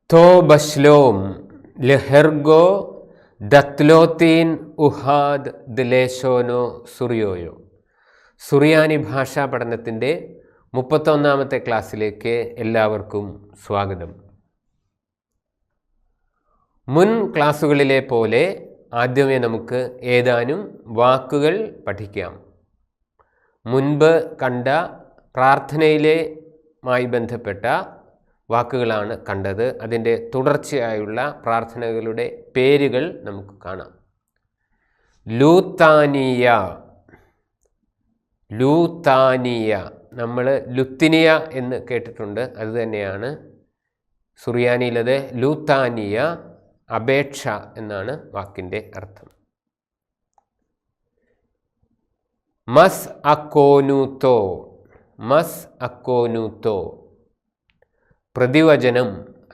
തോ ബശ്ലോം ലഹെർഗോ ദത്ലോത്തീൻ ഉഹാദ് ദിലേശോനോ സുറിയോയോ. സുറിയാനി ഭാഷാ പഠനത്തിൻ്റെ 31ാമത്തെ ക്ലാസ്സിലേക്ക് എല്ലാവർക്കും സ്വാഗതം. മുൻ ക്ലാസ്സുകളിലെ പോലെ ആദ്യമേ നമുക്ക് ഏതാനും വാക്കുകൾ പഠിക്കാം. മുൻപ് കണ്ട പ്രാർത്ഥനയിലുമായി ബന്ധപ്പെട്ട വാക്കുകളാണ് കണ്ടത്. അതിൻ്റെ തുടർച്ചയായുള്ള പ്രാർത്ഥനകളുടെ പേരുകൾ നമുക്ക് കാണാം. ലൂത്താനിയ, ലൂത്താനിയ, നമ്മൾ ലുത്തിനിയ എന്ന് കേട്ടിട്ടുണ്ട്, അതുതന്നെയാണ് സുറിയാനിയിലത്. ലൂത്താനിയ അപേക്ഷ എന്നാണ് വാക്കിൻ്റെ അർത്ഥം. മസ് അക്കോനൂത്തോ, മസ് അക്കോനൂത്തോ പ്രതിവചനം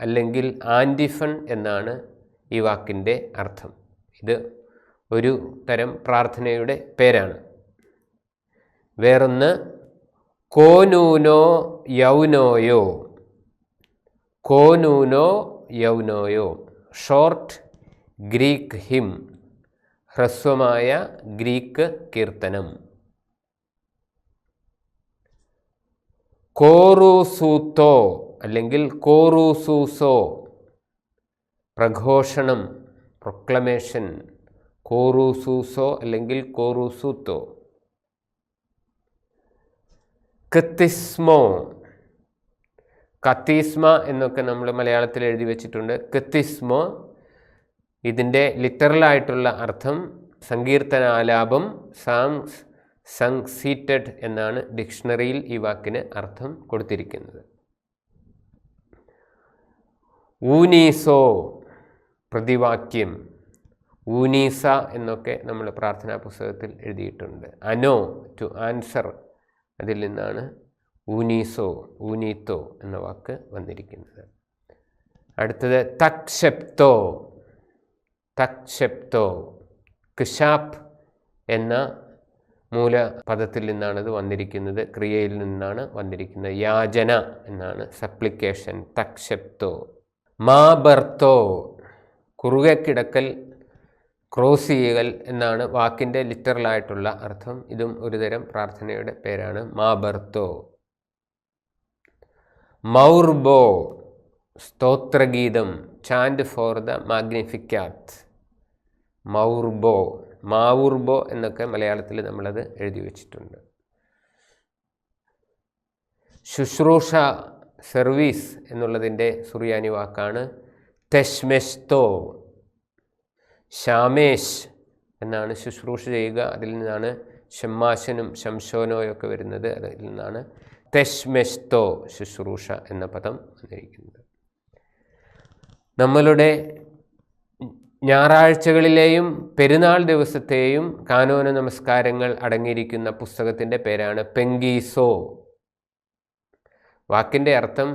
അല്ലെങ്കിൽ ആൻറ്റിഫൺ എന്നാണ് ഈ വാക്കിൻ്റെ അർത്ഥം. ഇത് ഒരു തരം പ്രാർത്ഥനയുടെ പേരാണ്. വേറൊന്ന് കോനൂനോ യൗനോയോ, കോനൂനോ യൗനോയോ, ഷോർട്ട് ഗ്രീക്ക് ഹിം, ഹ്രസ്വമായ ഗ്രീക്ക് കീർത്തനം. കോറൂസൂത്തോ അല്ലെങ്കിൽ കോറൂസൂസോ പ്രഘോഷണം, പ്രൊക്ലമേഷൻ. കോറൂസൂസോ അല്ലെങ്കിൽ കോറൂസൂത്തോ. കത്തിസ്മോ, കത്തീസ്മ എന്നൊക്കെ നമ്മൾ മലയാളത്തിൽ എഴുതി വച്ചിട്ടുണ്ട്. കത്തിസ്മോ ഇതിൻ്റെ ലിറ്ററലായിട്ടുള്ള അർത്ഥം സങ്കീർത്തനാലാപം, സാങ്സ് സങ് സീറ്റഡ് എന്നാണ് ഡിക്ഷണറിയിൽ ഈ വാക്കിന് അർത്ഥം കൊടുത്തിരിക്കുന്നത്. ഊനീസോ പ്രതിവാക്യം, ഊനീസ എന്നൊക്കെ നമ്മൾ പ്രാർത്ഥനാ പുസ്തകത്തിൽ എഴുതിയിട്ടുണ്ട്. അനോ ടു ആൻസർ, അതിൽ നിന്നാണ് ഊനീസോ, ഊനീത്തോ എന്ന വാക്ക് വന്നിരിക്കുന്നത്. അടുത്തത് തക്ശെപ്തോ, തക്ശെപ്തോ ക്ഷാപ്പ് എന്ന മൂലപദത്തിൽ നിന്നാണത് വന്നിരിക്കുന്നത്, ക്രിയയിൽ നിന്നാണ് വന്നിരിക്കുന്നത്. യാചന എന്നാണ്, സപ്ലിക്കേഷൻ. തക്ശെപ്തോ. മാബർത്തോ കുറുകെ കിടക്കൽ, ക്രോസ് ചെയ്യൽ എന്നാണ് വാക്കിൻ്റെ ലിറ്ററലായിട്ടുള്ള അർത്ഥം. ഇതും ഒരുതരം പ്രാർത്ഥനയുടെ പേരാണ്, മാബർത്തോ. മൗർബോ സ്തോത്രഗീതം, ചാൻഡ് ഫോർ ദ മാഗ്നിഫിക്കാത്ത്. മൗർബോ, മാവുർബോ എന്നൊക്കെ മലയാളത്തിൽ നമ്മളത് എഴുതി വച്ചിട്ടുണ്ട്. ശുശ്രൂഷ, സർവീസ് എന്നുള്ളതിൻ്റെ സുറിയാനി വാക്കാണ് തെഷ്മെസ്തോ. ഷാമേഷ് എന്നാണ് ശുശ്രൂഷ ചെയ്യുക, അതിൽ നിന്നാണ് ഷമ്മാശനും ശംശോനോയൊക്കെ വരുന്നത്, അതിൽ നിന്നാണ് തെഷ്മെസ്തോ ശുശ്രൂഷ എന്ന പദം വന്നിരിക്കുന്നത്. നമ്മളുടെ ഞായറാഴ്ചകളിലെയും പെരുന്നാൾ ദിവസത്തെയും കാനോന നമസ്കാരങ്ങൾ അടങ്ങിയിരിക്കുന്ന പുസ്തകത്തിൻ്റെ പേരാണ് പെങ്കീസോ. വാക്കിൻ്റെ അർത്ഥം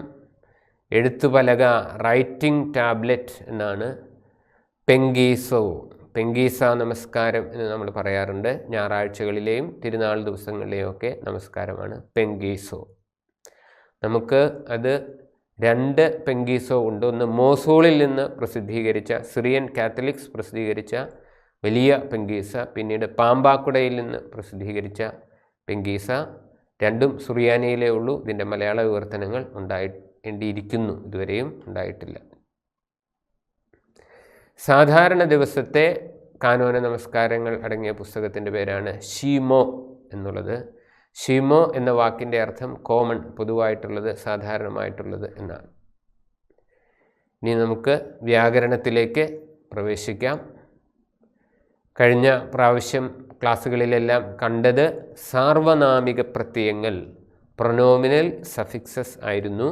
എഴുത്തുപലക, റൈറ്റിംഗ് ടാബ്ലറ്റ് എന്നാണ് പെങ്കീസോ. പെങ്കീസ നമസ്കാരം എന്ന് നമ്മൾ പറയാറുണ്ട്. ഞായറാഴ്ചകളിലെയും തിരുനാൾ ദിവസങ്ങളിലെയും ഒക്കെ നമസ്കാരമാണ് പെങ്കീസോ. നമുക്ക് അത് 2 പെങ്കീസോ ഉണ്ട്. ഒന്ന് മോസൂളിൽ നിന്ന് പ്രസിദ്ധീകരിച്ച, സിറിയൻ കാത്തലിക്സ് പ്രസിദ്ധീകരിച്ച വലിയ പെങ്കീസ, പിന്നീട് പാമ്പാക്കുടയിൽ നിന്ന് പ്രസിദ്ധീകരിച്ച പെങ്കീസ. രണ്ടും സുറിയാനിയിലേ ഉള്ളൂ. ഇതിൻ്റെ മലയാള വിവർത്തനങ്ങൾ ഉണ്ടായിരിക്കുന്നു, ഇതുവരെയും ഉണ്ടായിട്ടില്ല. സാധാരണ ദിവസത്തെ കാനോന നമസ്കാരങ്ങൾ അടങ്ങിയ പുസ്തകത്തിൻ്റെ പേരാണ് ഷീമോ എന്നുള്ളത്. ഷീമോ എന്ന വാക്കിൻ്റെ അർത്ഥം കോമൺ, പൊതുവായിട്ടുള്ളത്, സാധാരണമായിട്ടുള്ളത് എന്നാണ്. ഇനി നമുക്ക് വ്യാകരണത്തിലേക്ക് പ്രവേശിക്കാം. കഴിഞ്ഞ പ്രാവശ്യം ക്ലാസ്സുകളിലെല്ലാം കണ്ടത് സാർവനാമിക പ്രത്യയങ്ങൾ, പ്രൊനോമിനൽ സഫിക്സസ് ആയിരുന്നു.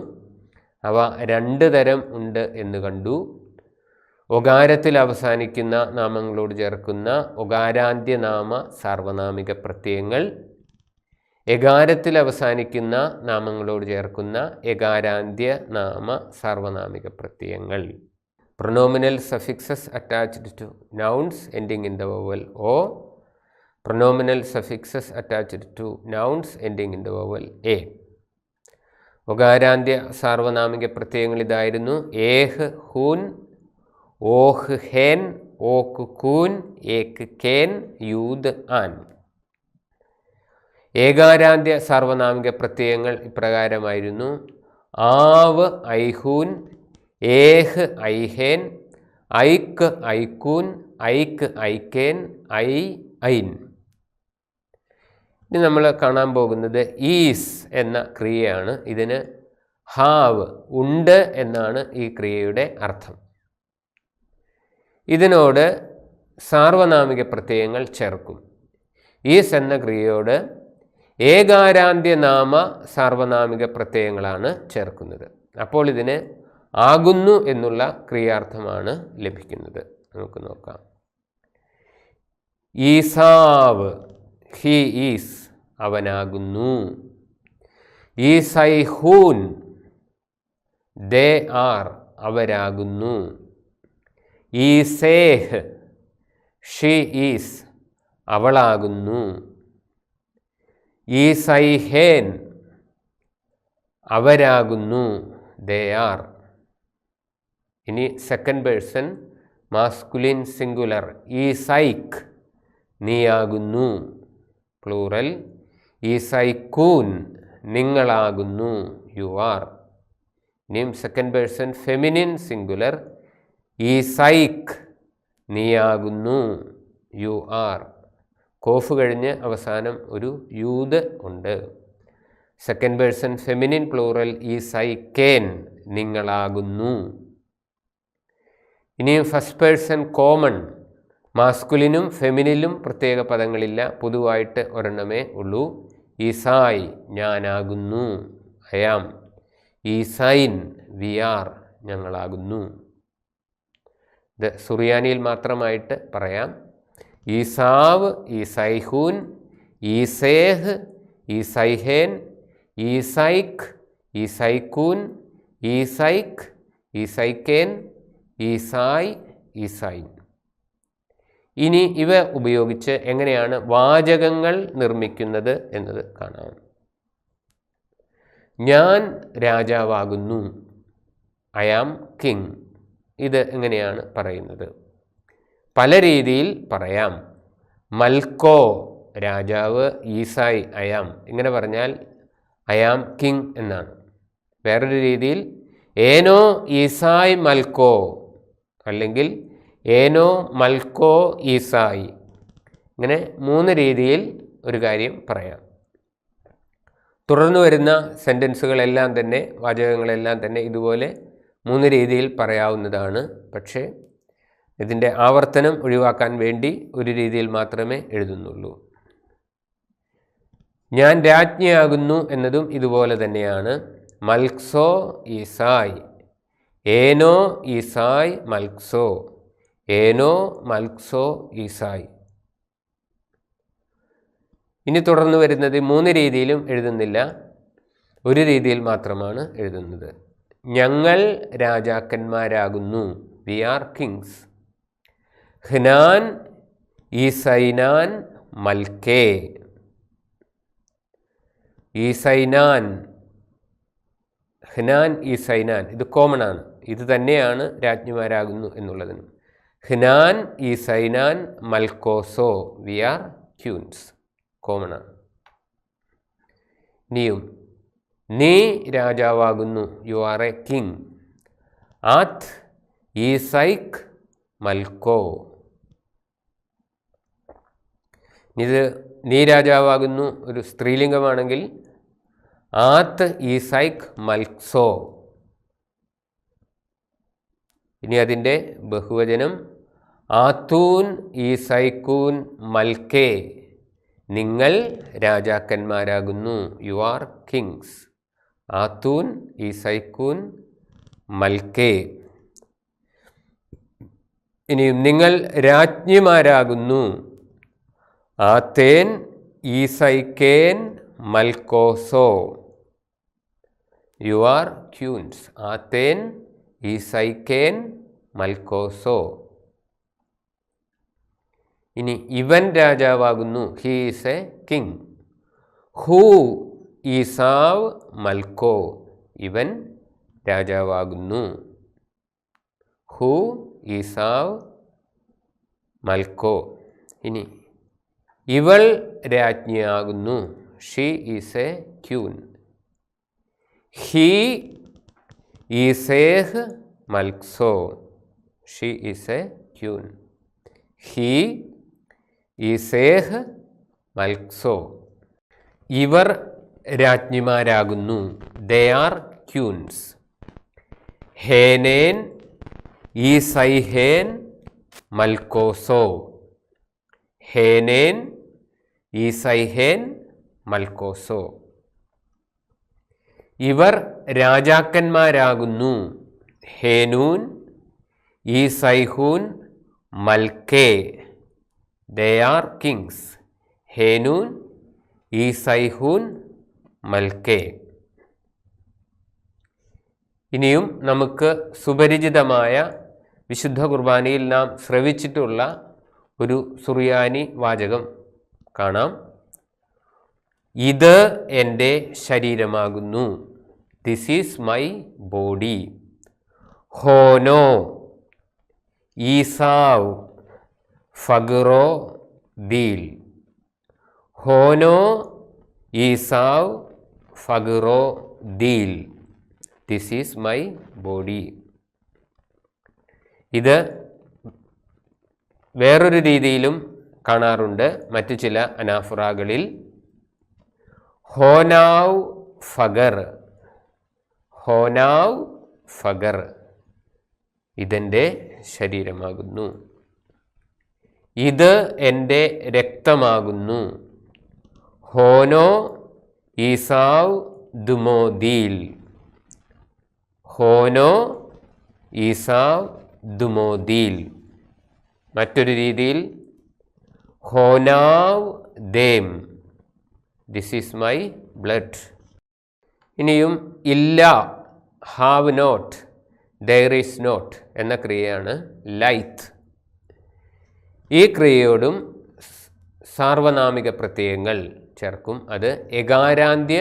അവ 2 തരം ഉണ്ട് എന്ന് കണ്ടു. ഒകാരത്തിൽ അവസാനിക്കുന്ന നാമങ്ങളോട് ചേർക്കുന്ന ഒകാരാന്ത്യനാമ സാർവനാമിക പ്രത്യയങ്ങൾ, എകാരത്തിൽ അവസാനിക്കുന്ന നാമങ്ങളോട് ചേർക്കുന്ന എകാരാന്ത്യ നാമ സാർവനാമിക പ്രത്യയങ്ങൾ. Pronominal suffixes attached to nouns ending in the vowel O, pronominal suffixes attached to nouns ending in the vowel a. ഒകാരാന്ത്യ സാർവനാമിക പ്രത്യയങ്ങൾ ഇതായിരുന്നു: ഏഹ് Hoon, oh ഹേൻ, oak കൂൻ, Ek cane, യൂദ് an. ഏകാരാന്ത്യ സാർവനാമിക പ്രത്യയങ്ങൾ ഇപ്രകാരമായിരുന്നു: ആവ് ഐഹൂൻ, ഏഹ് ഐഹേൻ, ഐക്ക് ഐക്കൂൻ, ഐക്ക് ഐക്കേൻ, ഐ ഐൻ. ഇനി നമ്മൾ കാണാൻ പോകുന്നത് ഈസ് എന്ന ക്രിയയാണ്. ഇതിന് ഹാവ്, ഉണ്ട് എന്നാണ് ഈ ക്രിയയുടെ അർത്ഥം. ഇതിനോട് സാർവനാമിക പ്രത്യയങ്ങൾ ചേർക്കും. ഈസ് എന്ന ക്രിയയോട് ഏകാരാന്ത്യ നാമ സാർവനാമിക പ്രത്യയങ്ങളാണ് ചേർക്കുന്നത്. അപ്പോൾ ഇതിന് ആകുന്നു എന്നുള്ള ക്രിയാർത്ഥമാണ് ലഭിക്കുന്നത്. നമുക്ക് നോക്കാം. ഈസാവ്, ഹി ഈസ്, അവനാകുന്നു. ഈസൈഹൂൻ, ദേ ആർ, അവരാകുന്നു. ഈസേഹ്, ഷി ഈസ്, അവളാകുന്നു. ഈസൈഹേൻ, അവരാകുന്നു, ദേ ആർ. ഇനി സെക്കൻഡ് പേഴ്സൺ മാസ്കുലിൻ സിംഗുലർ: ഈസൈക്ക്, നീയാകുന്നു, പ്ലൂറൽ. ഈസൈക്കൂൻ, നിങ്ങളാകുന്നു, യു ആർ. ഇനിയും സെക്കൻഡ് പേഴ്സൺ ഫെമിനിൻ സിംഗുലർ: ഈസൈക്ക്, നീയാകുന്നു, യു ആർ. കോഫ് കഴിഞ്ഞ് അവസാനം ഒരു യൂത് ഉണ്ട്. സെക്കൻഡ് പേഴ്സൺ ഫെമിനിൻ പ്ലൂറൽ: ഈസൈക്കേൻ, നിങ്ങളാകുന്നു. ഇനിയും ഫസ്റ്റ് പേഴ്സൺ കോമൺ: മാസ്കുലിനും ഫെമിനിലും പ്രത്യേക പദങ്ങളില്ല, പൊതുവായിട്ട് ഒരെണ്ണമേ ഉള്ളൂ. ഈസായ്, ഞാനാകുന്നു, അയാം. ഈസൈൻ, വി ആർ, ഞങ്ങളാകുന്നു. ഇത് സുറിയാനിയിൽ മാത്രമായിട്ട് പറയാം. ഈസാവ്, ഈസൈഹൂൻ, ഈസേഹ്, ഈസൈഹേൻ, ഈസൈക്ക്, ഈസൈക്കൂൻ, ഈസൈക്ക്, ഈസൈക്കേൻ, ഈസായ്, ഈസൈൻ. ഇനി ഇവ ഉപയോഗിച്ച് എങ്ങനെയാണ് വാചകങ്ങൾ നിർമ്മിക്കുന്നത് എന്നത് കാണാം. ഞാൻ രാജാവാകുന്നു, ഐ ആം കിങ്. ഇത് എങ്ങനെയാണ് പറയുന്നത്? പല രീതിയിൽ പറയാം. മൽക്കോ, രാജാവ്. ഈസായ്, ഐ ആം. ഇങ്ങനെ പറഞ്ഞാൽ ഐ ആം കിങ് എന്നാണ്. വേറൊരു രീതിയിൽ ഏനോ ഈസായ് മൽക്കോ, അല്ലെങ്കിൽ ഏനോ മൽക്കോ ഈസായ്. ഇങ്ങനെ 3 രീതിയിൽ ഒരു കാര്യം പറയാം. തുടർന്ന് വരുന്ന സെൻറ്റൻസുകളെല്ലാം തന്നെ, വാചകങ്ങളെല്ലാം തന്നെ ഇതുപോലെ 3 രീതിയിൽ പറയാവുന്നതാണ്. പക്ഷേ ഇതിൻ്റെ ആവർത്തനം ഒഴിവാക്കാൻ വേണ്ടി ഒരു രീതിയിൽ മാത്രമേ എഴുതുന്നുള്ളൂ. ഞാൻ രാജ്ഞിയാകുന്നു എന്നതും ഇതുപോലെ തന്നെയാണ്. മൽക്സോ ഈസായ്, ഏനോ ഈസായ് മൽക്സോ, ഏനോ മൽക്സോ ഈസായ്. ഇനി തുടർന്ന് വരുന്നത് 3 രീതിയിലും എഴുതുന്നില്ല, ഒരു രീതിയിൽ മാത്രമാണ് എഴുതുന്നത്. ഞങ്ങൾ രാജാക്കന്മാരാകുന്നു, വി ആർ കിങ്സ്. ഹ്നാൻ ഈസൈനാൻ മൽക്കേ. ഈസൈനാൻ, ഹ്നാൻ ഈസൈനാൻ, ഇത് കോമൺ ആണ്. ഇത് തന്നെയാണ് രാജ്ഞിമാരാകുന്നു എന്നുള്ളതിന്. ഹ്നാൻ ഈസൈനാൻ മൽക്കോസോ, വി ആർ ക്യൂൻസ്, കോമൺ ആണ്. നീയും, നീ രാജാവാകുന്നു, യു ആർ എ കിങ്. ആത് ഈസൈക്ക് മൽക്കോ. ഇത് നീ രാജാവാകുന്നു ഒരു സ്ത്രീലിംഗമാണെങ്കിൽ ആത്ത് ഈസൈക്ക് മൽക്സോ. ഇനി അതിൻ്റെ ബഹുവചനം ആത്തൂൻ ഈസൈക്കൂൻ മൽക്കേ, നിങ്ങൾ രാജാക്കന്മാരാകുന്നു, യു ആർ കിങ്സ്. ആത്തൂൻ ഈസൈക്കൂൻ മൽക്കേ. ഇനിയും നിങ്ങൾ രാജ്ഞിമാരാകുന്നു, ആത്തേൻ ഈസൈക്കേൻ മൽക്കോസോ, യു ആർ ക്യൂൻസ്. ആത്തേൻ ഈസൈക്കേൻ മൽക്കോസോ. ഇനി ഇവൻ രാജാവാകുന്നു, ഹീ ഈസ് എ കിങ്. ഹൂ ഈസാവ് മൽക്കോ, ഇവൻ രാജാവാകുന്നു. ഹു ഈസാവ് മൽക്കോ. ഇനി ഇവൾ രാജ്ഞിയാകുന്നു. She is a queen. ഹി ഈസേഹ് മൽക്സോ. She is a queen. ഹി ഈസേഹ് മൽക്സോ. ഇവർ രാജ്ഞിമാരാകുന്നു. ദേ ആർ ക്യൂൻസ്. ഹേനേൻ ഈസൈഹേൻ മൽക്കോസോ. ഹേനേൻ ഈസൈഹേൻ മൽക്കോസോ. ഇവർ രാജാക്കന്മാരാകുന്നു. ഹേനൂൻ ഈസൈഹൂൻ മൽക്കേ. They are Kings. ഹേനൂൻ ഈസൈഹൂൻ മൽക്കേ. ഇനിയും നമുക്ക് സുപരിചിതമായ വിശുദ്ധ കുർബാനയിൽ നാം ശ്രവിച്ചിട്ടുള്ള ഒരു സുറിയാനി വാചകം കാണാം. ഇത് എൻ്റെ ശരീരമാകുന്നു. This is my body. ഹോനോ ഈസാവ് ഫഗ്റോ ദീൽ. ഹോനോ ഈസാവ് ഫഗ്റോ ദീൽ. This is my body. ഇത് വേറൊരു രീതിയിലും കാണാറുണ്ട്. മറ്റു ചില അനാഫുറകളിൽ ഹോനാവ് ഫഗർ. ഹോനാവ് ഫഗർ. ഇതെൻ്റെ ശരീരമാകുന്നു. ഇത് എൻ്റെ രക്തമാകുന്നു. ഹോനോ ഈസാവ് ദുമോദീൽ. ഹോനോ ഈസാവ് ദുമോദീൽ. മറ്റൊരു രീതിയിൽ ഹോനാവ് ദേം. This is my blood. ഇനിയും ഇല്ല, have not, there is not എന്ന ക്രിയയാണ് ലൈത്ത്. ഈ ക്രിയയോടും സാർവനാമിക പ്രത്യയങ്ങൾ ചേർക്കും. അത് എകാരാന്ത്യ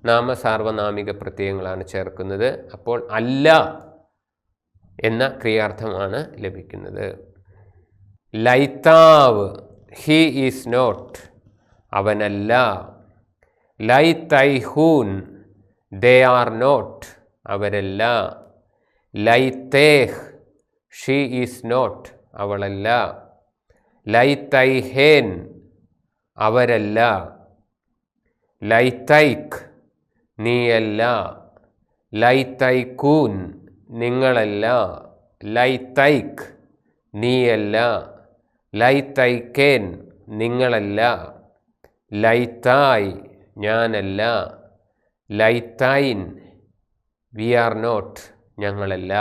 നാമസാർവനാമിക പ്രത്യയങ്ങളാണ് ചേർക്കുന്നത്. അപ്പോൾ അല്ല എന്ന ക്രിയാർത്ഥമാണ് ലഭിക്കുന്നത്. ലൈത്താവ്, ഹി ഈസ് നോട്ട്, അവനല്ല. ലൈത്തൈഹൂൻ, ദേ ആർ നോട്ട്, അവരല്ല. ലൈത്തേഹ്, ഷീ ഈസ് നോട്ട്, അവളല്ല. ലൈത്തൈഹേൻ, അവരല്ല. ലൈത്തൈക്ക്, നീയല്ല. ലൈത്തൈക്കൂൻ, നിങ്ങളല്ല. ലൈത്തൈക്ക്, നീയല്ല. ലൈത്തൈക്കേൻ, നിങ്ങളല്ല. ലൈത്തായ്, ഞാനല്ല. ലൈത്തൈൻ, വി ആർ നോട്ട്, ഞങ്ങളല്ല.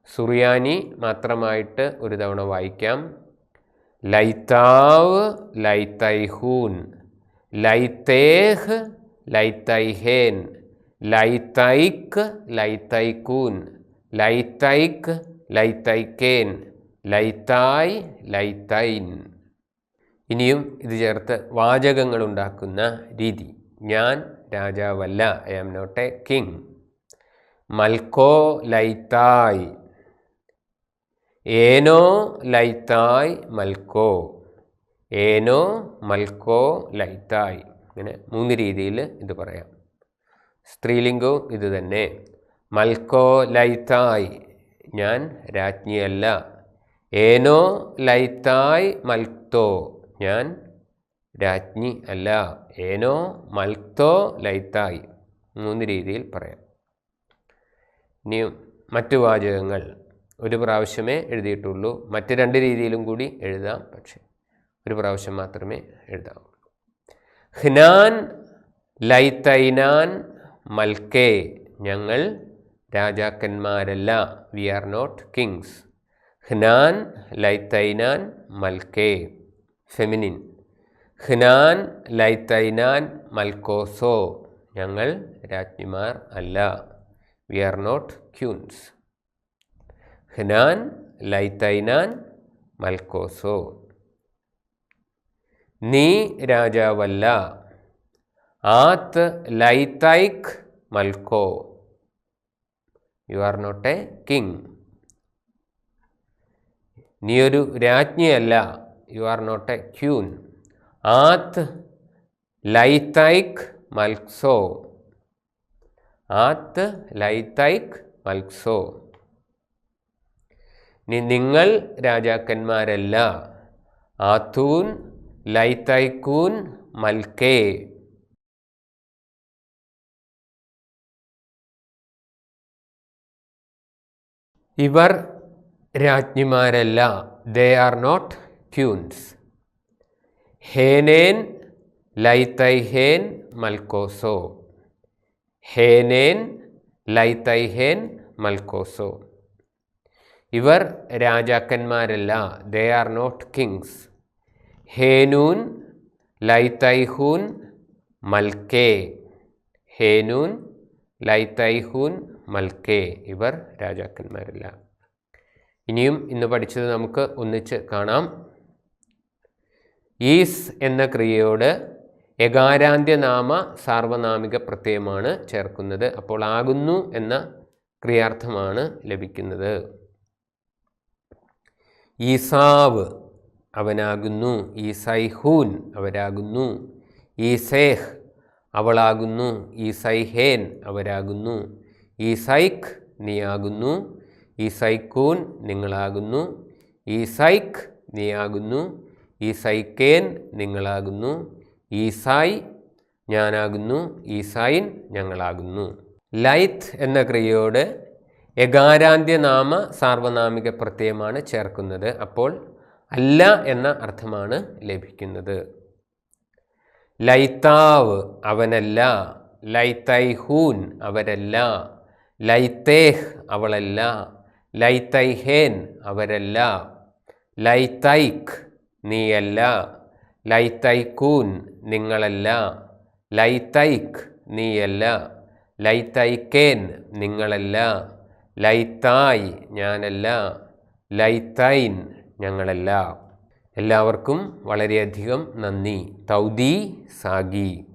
സുറിയാനി മാത്രമായിട്ട് ഒരു തവണ വായിക്കാം. ലൈത്താവ് ലൈത്തൈഹൂൻ, ലൈത്തേഹ് ലൈത്തൈഹേൻ, ലൈത്തൈക്ക് ലൈത്തൈക്കൂൻ, ലൈത്തൈക്ക് ലൈത്തൈക്കേൻ, ലൈത്തായ് ലൈത്തൈൻ. ഇനിയും ഇത് ചേർത്ത് വാചകങ്ങൾ ഉണ്ടാക്കുന്ന രീതി. ഞാൻ രാജാവല്ല, I am not a king. മൽക്കോ ലൈത്തായ്, ഏനോ ലൈത്തായ് മൽക്കോ, ഏനോ മൽക്കോ ലൈത്തായ്. ഇങ്ങനെ 3 രീതിയിൽ ഇത് പറയാം. സ്ത്രീലിംഗവും ഇത് തന്നെ. മൽക്കോ ലൈത്തായ്, ഞാൻ രാജ്ഞിയല്ല. ഏനോ ലൈത്തായ് മൽക്തോ, ഞാൻ രാജ്ഞി അല്ല. ഏനോ മൽക്തോ ലൈത്തായ്. 3 രീതിയിൽ പറയാം. ഇനിയും മറ്റു വാചകങ്ങൾ ഒരു പ്രാവശ്യമേ എഴുതിയിട്ടുള്ളൂ. മറ്റ് 2 രീതിയിലും കൂടി എഴുതാം, പക്ഷേ ഒരു പ്രാവശ്യം മാത്രമേ എഴുതാവുള്ളൂ. ഹ്നാൻ ലൈത്തൈനാൻ മൽക്കേ, ഞങ്ങൾ രാജാക്കന്മാരല്ല. We are not kings. ഹ്നാൻ ലൈത്തൈനാൻ മൽക്കേ. ഫെമിനിൻ. ഹ്നാൻ ലൈത്തൈനാൻ മൽക്കോസോ, ഞങ്ങൾ രാജ്ഞിമാർ അല്ല. We are not queens. ഹ്നാൻ ലൈത്തൈനാൻ മൽക്കോസോ. നീ രാജാവല്ല. ആത്ത് ലൈത്തൈക്ക് മൽക്കോ. You are not a king. നീ ഒരു രാജ്ഞിയല്ല. You are not a queen. ആത് ലൈതൈക് മൽക്സോ. ആത് ലൈതൈക് മൽക്സോ. നിങ്ങൾ രാജാക്കന്മാരല്ല. ആത്തൂൻ ലൈതൈക്കൂൻ മൽക്കേ. ഇവർ രാജ്ഞിമാരല്ല. ദേ ആർ നോട്ട് ക്യൂൻസ്. ഹേനേൻ ലൈതൈഹേൻ മൽക്കോസോ. ഹേനേൻ ലൈതൈഹേൻ മൽക്കോസോ. ഇവർ രാജാക്കന്മാരല്ല. They are not kings. ഹേനൂൻ ലൈതൈഹൂൻ മൽക്കേ. ഹേനൂൻ ലൈതൈഹൂൻ മൽക്കേ. ഇവർ രാജാക്കന്മാരല്ല. ഇനിയും ഇന്ന് പഠിച്ചത് നമുക്ക് ഒന്നിച്ച് കാണാം. ഈസ് എന്ന ക്രിയയോട് യകാരാന്ത്യനാമ സാർവനാമിക പ്രത്യയമാണ് ചേർക്കുന്നത്. അപ്പോൾ ആകുന്നു എന്ന ക്രിയാർത്ഥമാണ് ലഭിക്കുന്നത്. ഈസാവ് അവനാകുന്നു. ഈസൈഹൂൻ അവരാകുന്നു. ഈസേഹ് അവളാകുന്നു. ഈസൈഹേൻ അവരാകുന്നു. ഈസൈഖ് നീയാകുന്നു. ഈസൈക്കൂൻ നിങ്ങളാകുന്നു. ഈസൈഖ് നീയാകുന്നു. ഈസൈക്കേൻ നിങ്ങളാകുന്നു. ഈസായ് ഞാനാകുന്നു. ഈസായിൻ ഞങ്ങളാകുന്നു. ലൈത്ത് എന്ന ക്രിയയോട് യകാരാന്ത്യനാമ സാർവനാമിക പ്രത്യയമാണ് ചേർക്കുന്നത്. അപ്പോൾ അല്ല എന്ന അർത്ഥമാണ് ലഭിക്കുന്നത്. ലൈത്താവ് അവനല്ല. ലൈതൈഹൂൻ അവരല്ല. ലൈതേഹ് അവളല്ല. ലൈതൈഹേൻ അവരല്ല. ലൈതൈഖ് നീയല്ല. ലൈതൈക്കൂൻ നിങ്ങളല്ല. ലൈതൈഖ് നീയല്ല. ലൈതൈക്കേൻ നിങ്ങളല്ല. ലൈത്തായ് ഞാനല്ല. ലൈത്തൈൻ ഞങ്ങളല്ല. എല്ലാവർക്കും വളരെയധികം നന്ദി. തൗദീ സാഗി.